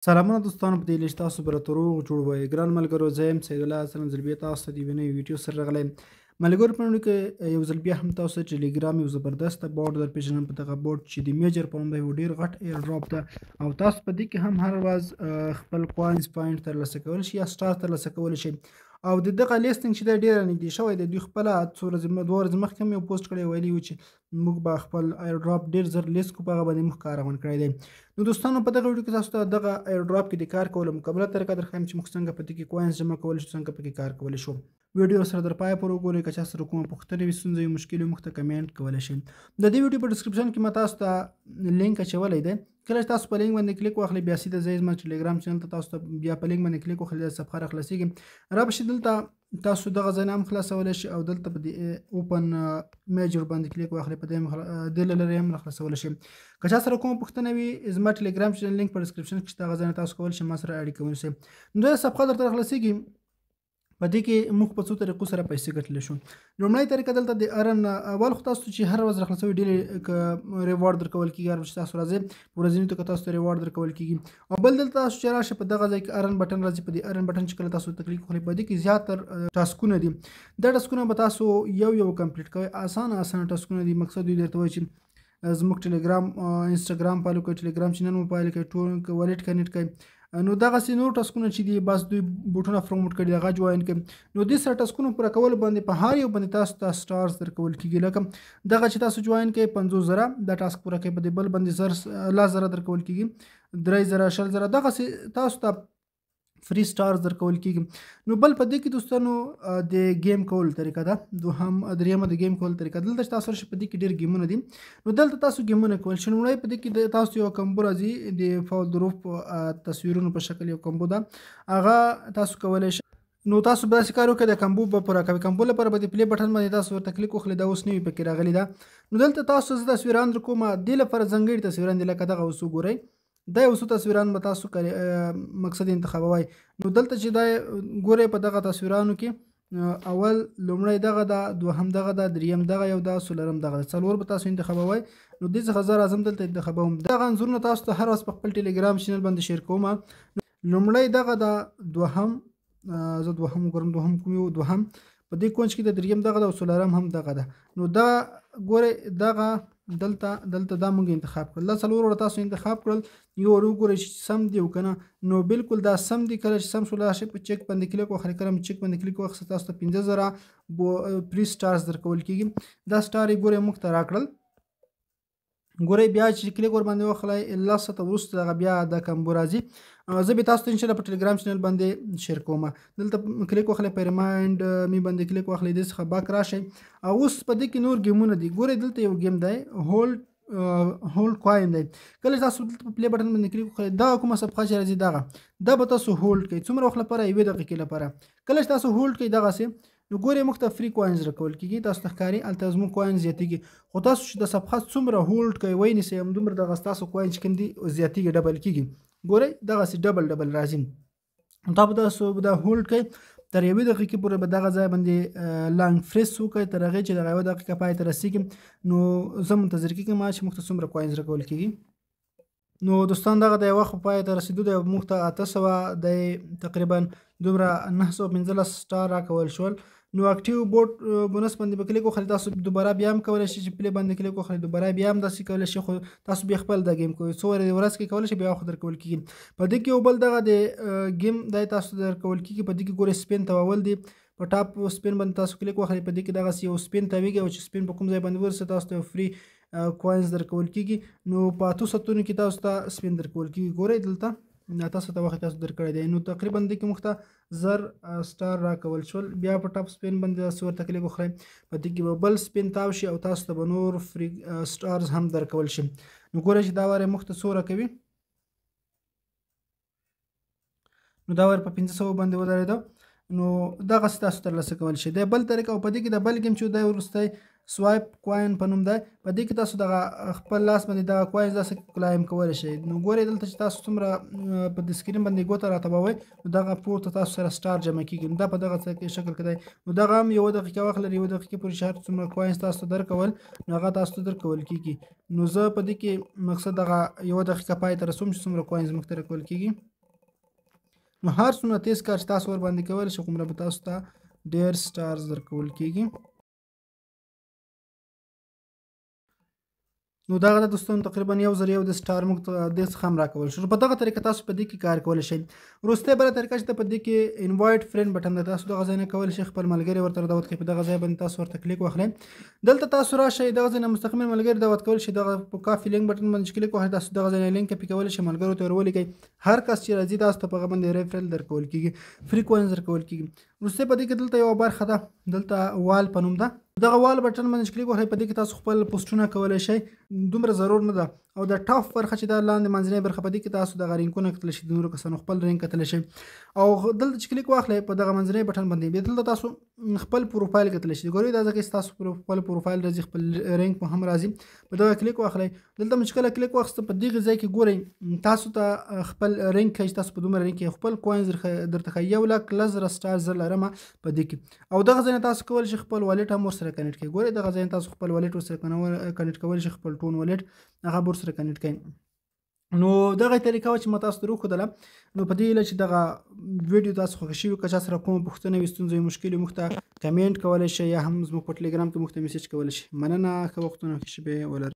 سلامونه دوستانو په دې لیست تاسو به راته روغ جوړ وئ ګران ملګرو زه یم سید الله حسن ځل بیا تاسو ته د یوې نوې ویډیو سره راغلی یم ملګرو په نوم کې یو ځل بیا هم تاسو ته ټیلیګرام یو زبردسته بورډ در پیژنم په دغه بورډ چې د میجر په نوم دی یو ډېر غټ ایر ډراپ ده او تاسو په دې کې هم هر ورځ خپل کوینز پوینټ ترلاسه کولی شئ یا سټار ترلاسه کولی شئ او د دغه لیستینګ چې دی ډېر نږدې شوی دی دوی خپله څو ورځې دوه ورځې مخکې هم یو پوسټ کړی ویلي و چې موږ به خپل ایر ډراپ ډېر زر لیست کړو په هغه باندې موږ کار روان کړی دی نو دوستانو په دغه ویډیو کې تاسو ته دغه ایر ډراپ کې د کار کولو مکمله طریقه درښایم چې موږ څنګه په دې کې کوینز جمع کولی شو څنګه پکې کار کولی شو ویډیو سره در پایه پورې وګورئ که چا سره کومه پوښتنه وي ستونزه وي مشکل وي موږ ته کمنټ کولی شئ د دې ویډیو په ډسکرپشن کې ما تاسو ته لینک اچولی دی کله چې تاسو په لینک باندې کلیک واخلئ بیا سیده ځئ زما ټیلیګرام چینل ته تاسو ته بیا په لینک باندې کلیک وکړئ دا صفحه راخلاصېږي رابشي دلته تاسو دغه ځای نه هم خلاصولی شئ او دلته په دې اوپن میجر باندې کلیک واخلئ په دې له لرې هم راخلاصولی شئ که چا سره کومه پوښتنه وي زما ټیلیګرام چینل لینک په ډسکرپشن کې شته هغه ځای نه تاسو کولی شئ ما سره اړیکه ونیسئ نو دا صفحه درته راخلاصېږي په دې کې موږ په څو طریقو سره پیسې ګټلی شو لومړی طریقه دلته د ارن اول خو تاسو چې هر ورځ راخلاصوي ډېرې که ریوارډ درکول کېږي هر چې تاسو راځئ په ورځني توګه تاسو ته ریوارډ درکول کېږي او بل دلته تاسو چې راشئ په دغه ځای کې ارن بټن راځي په دې ارن بټن چې کله تاسو ته کلیک وکړئ په دې کې زیاتر ټاسکونه دي دا ټاسکونه به تاسو یو کمپلیټ کوئ اسانه ټاسکونه دي مقصد دوی درته وایي چې زموږ ټیلیګرام انسټاګرام فالو کړئ ټیلیګرام چینل مو فالو کړئ ټول والټ کنیکټ کړئ نو دغسې نور ټاسکونه چې دي بس دوی بوټونه پروموټ کړي هغه جوین کړي نو دې سره ټاسکونه پوره کولو باندې په هر یو باندې تاسو ته سټارز درکول کېږي لکه دغه چې تاسو جوین کړئ 50,000 دا ټاسک پوره کوي په دې بل باندې 10,000 درکول کېږي 3,000 10,000 دغسې تاسو ته فری سټارز درکول کېږي نو بل په دې کې دوستانو د گیم کول طریقه ده دریمه د گیم کول طریقه دلته تاسو راشئ په دې کې ډېر گیمونه دي نو دلته تاسو گیمونه کول شئ لومړی په دې کې تاسو یو کمبو راځي د فول دروف تصویرونو په شکل یو کمبو ده هغه تاسو کولی شئ نو تاسو به داسې کار وکړئ د کمبو به پوره کوئ کمبو لپاره به د پلی بټن باندې تاسو ورته کلیک وکړئ دا اوس نوي پکې راغلي ده نو دلته تاسو زه تصویران در کوم دې لپاره ځانګړي تصویران دي لکه دغه اوس وګورئ دا یو څو تصویران به تاسو مقصد انتخابوئ نو دلته چې دا ګورئ په دغه تصویرانو کې اول لومړی دغه ده دوهم دغه ده دریم دغه یو ده څلورم دغه ده څلور به تاسو انتخابوئ نو دې څخه زه راځم دلته انتخابوم دغه انځورونه تاسو ته هر ورځ په خپل ټیلیګرام چینل باندې شیر کوم لومړی دغه ده دوهم زه دوهم وګورم دوهم کوم یو دوهم په دې کونج کې د دریم دغه ده او څلورم هم دغه ده نو دا ګورئ دغه دلته دا موږ انتخاب کړل دا څلور وړه تاسو انتخاب کړل یو ور وګورئ چې سم دی او که نه نو بالکل دا سم دی کله چې سم شو راشئ په چیک باندې کلیک وکړئ کله مو چیک باندې کلیک واخیسته تاسو ته 15,000 پری سټارز درکول کېږي دا سټار یې ګورئ موږ ته راکړل ګورئ بیا چې کلیک ور باندې واخلئ لس ساعته وروسته دغه بیا دا کمبو راځي زه به تاسو ته انشاءالله په ټیلیګرام چینل باندې شیر کوم دلته کلیک واخلئ په ریمایند می باندې کلیک واخلئ دې څخه باک راشئ او اوس په دې کې نور گیمونه دي ګورئ دلته یو گیم دی هولډ کوین دی کله چې تاسو دلته په پلی بټن باندې کلیک وکړئ دغه کومه صفحه چې راځي دغه دا به تاسو هولډ کړئ څومره وخت لپاره 1 دقیقې لپاره کله چې تاسو هولډ کړئ دغسې نو ګورئ موږ ته فری کوینز راکول کېږي تاسو ته ښکاري هلته زموږ کوینز زیاتېږي خو تاسو چې د صفحه څومره هولډ کوئ ونیسئ همدومره دغه ستاسو کوین چې کوم دي زیاتېږي ډبل کېږي ګورئ دغسې ډبل راځي دا به تاسو دا هولډ کوئ تر 1 دقیقې پورې به دغه ځای باندې لانګ فریس وکړئ تر هغې چې دغه 1 دقیقه پای ته رسېږي نو زه منتظر کېږم چې موږ ته څومره کوینز راکول کېږي نو دوستان دغه د وخت په پای ته رسېدو د موږ ته 800 د تقریبا دومره 915 سټار راکول شول نو اکټیو بوټ بونس باندې به کلیک وکړئ تاسو دوباره بیا هم کولی شئ چې پلی باندې کلیک وکړئ دوباره بیا هم داسې کولی شئ خو تاسو بیا خپل دا گیم کوئ څو ورځ کې کولی شئ بیا خو درکول کېږي په دې کې یو بل دغه د گیم دی تاسو درکول کېږي په دې کې ګورئ سپین تاول دی په ټاپ سپین باندې تاسو کلیک وکړئ په دې کې دغسې یو سپین تاویږي او چې سپین په کوم ځای باندې ورسي تاسو ته فری کوینز درکول کېږي نو په 8 ساعتونو کې تاسو ته سپین درکول کېږي ګورئ دلته تاسو ته وخت تاسو درکړی دی نو تقریبا دې کې موږ ته زر سټار راکول شول بیا په ټاپ سپین باندې تاسو ورته کلیک وکړئ په دې کې به بل سپین تاو شي او تاسو ته به نور فری سټارز هم درکول شي نو ګورئ چې دا وار یې موږ ته څو راکوي نو دا وار په 500 باندې ودرېده نو دغسې تاسو ترلاسه کولی شئ د بل طریقه او په دې کې د بل گیم چې دی وروستی سوایپ کوین په نوم دی په دې کې تاسو دغه خپل لاس باندې دغه کوینز داسې کلایم کولی شئ نو ګورئ دلته چې تاسو څومره په د سکرین باندې ګوته راتبوئ نو دغه پورته تاسو سره سټار جمع کېږي نو دا په دغه شکل کې دی نو دغه هم 1 دقیقه وخت لري 1 دقیقې پورې چې هر څومره کوینز تاسو ته درکول نو هغه تاسو ته درکول کېږي نو زه په دې کې مقصد دغه 1 دقیقه پای ته رسوم چې څومره کوینز موږ ته راکول کېږي نو هر څومره تیز کار چې تاسو ورباندې کولی شئ هغومره به تاسو ته ډېر سټارز درکول کېږي. نو دغه د دوستانو تقریبا 1001 د سټار موږ ته دې څخه هم راکول شو. په دغه طریقه تاسو په دې کې کار کولی شئ. وروستۍ بله طریقه چې په دې کې انوایټ فرینډ بټن دی، تاسو دغه ځای نه کولی شئ خپل ملګري ورته دعوت کړئ. په دغه ځای باندې تاسو ورته کلیک واخلئ. دلته تاسو راشئ دغه ځای نه مستقیما ملګري دعوت کولی شئ. دغه په کافي لینک بټن باندې چې کلیک وهئ تاسو دغه ځای نه لینک کپي کولی شئ، ملګرو ته ور ولیکئ. هر کس چې راځي تاسو ته په هغه باندې ریفرل درکول کېږي، فری کوینز درکول کېږي. وروسته په دې کې دلته یوه برخه ده، دلته وال په نوم ده. دغه وال بټن باندې چې کلیک وهئ په دې کې تاسو خپل پوسټونه کولی شئ. دومره ضرور نه ده. او د ټاپ برخه چې دا لاندې منځنۍ برخه په دې کې تاسو دغه رینکونه کتلی شئ، د نورو کسانو خپل رینک کتلی شئ. او دلته چې کلیک واخلئ په دغه منځنۍ بټن باندې بیا دلته تاسو خپل پروفایل کتلی شئ. ګورئ دا ځکه چې تاسو خپل پروفایل راځي، خپل رینک مو هم راځي. په دغه کلیک واخلئ. دلته مو چې کله کلیک واخیسته په دغه ځای کې ګورئ تاسو ته خپل رینک ښایي چې تاسو په دومره رینک کې خپل کوینز درته ښایي 1,00,000 سټار زه لرمه په دې کې. او دغه ځای نه تاسو کولی شئ خپل والټ هم ورسره کنیکټ کړئ. ګورئ دغه ځای نه تاسو خپل والټ ورسره کنیکټ کولی شئ، خپل ټون والټ هغه به ورسره کنیکټ کړئ. نو دغه طریقه وه چې ما تاسو ته روښودله. نو په دې هیله چې دغه ویډیو تاسو خوښه شوي، که چا سره کومه پوښتنه وي، ستونزه وي، مشکل وي، موږ ته کمنټ کولی شئ یا هم زموږ په ټلګرام کې موږ ته میسج کولی شئ. مننه، ښه وختونه، ښې شېبې ولرئ.